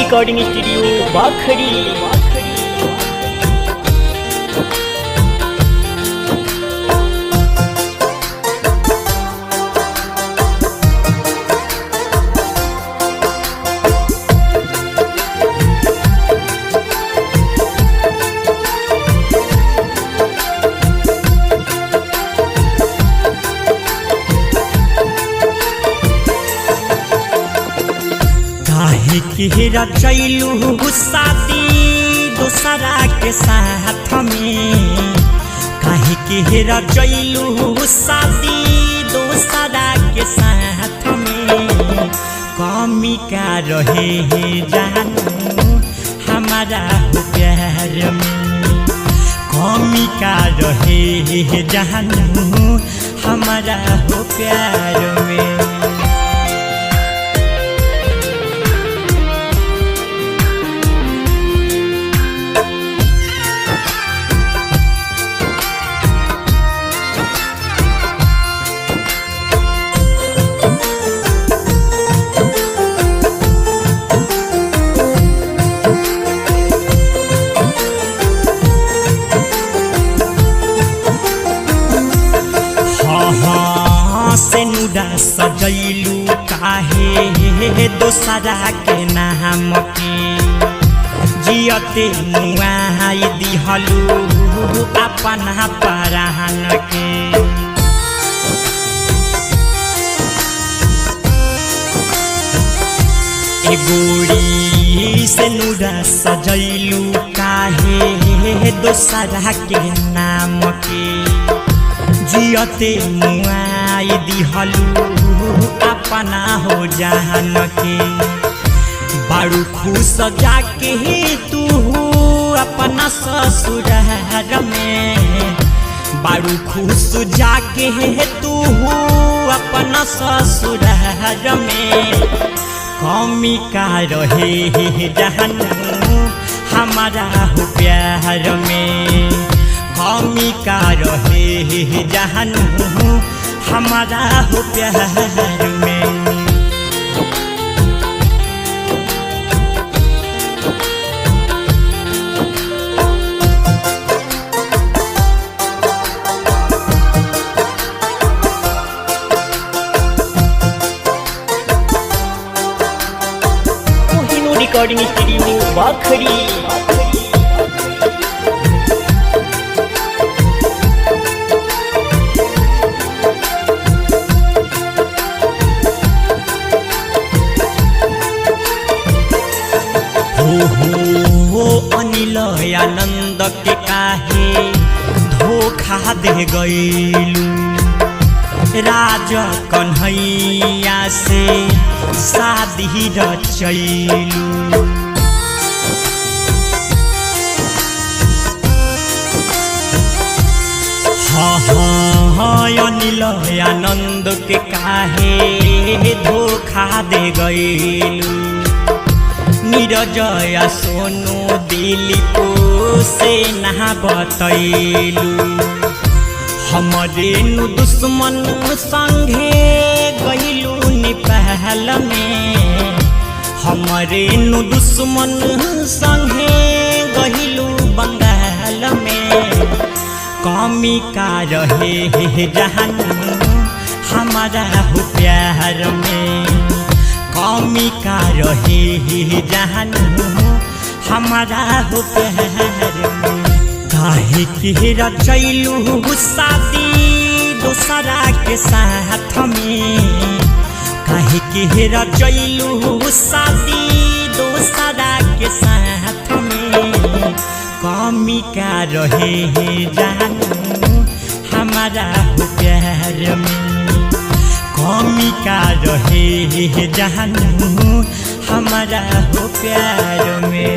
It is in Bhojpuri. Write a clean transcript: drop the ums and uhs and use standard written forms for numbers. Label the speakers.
Speaker 1: Recording studio Bakhri.
Speaker 2: काहे रचैलू शादी दूसरा के साथ में, काहे के रचैलू शादी दूसरा के साथ में। कमी का रहे जानू हमारा हो प्यार में, कमी का रहे जानू हमारा हो प्यार में। सजैलू काहे दोसरा के नाम के, जियते मुआई दिहलू अपना परान के। गोरी से नुरा सजैलू काहे दोसरा के नाम के, जियते मुआई दिहलू अपना हो जान के। बारू खुश जाके तू अपना ससुराल में, बारू खुश जाके तू अपना ससुराल में। कमी का रहे जानू हमारा हो प्यार में, कमी का रहे जानू हमारा हो प्यार में।
Speaker 1: Recording studio Bakhari.
Speaker 2: अनिल आनंद के काहे धोखा दे गईलू, राज कन्हैया से शादी रचैलू। अनिल आनंद के काहे धोखा दे गईलू, नीरज सोनू दिलीप से ना बतैलू। हमरे नु दुश्मन संगे गईलू नेपाल में, हमरे नु दुश्मन संगे गईलू बंगाल में। कमी का रहे जानू हमारा हो प्यार में, कमी का रहे जानू हमारा हो प्यार में। काहे के रचैलू शादी दूसरा के साथ में, काहे के रचैलू शादी दूसरा के साथ में। कमी का रहे जानू हमारा हो प्यार में, कमी का रहे जानू हमारा हो प्यार में।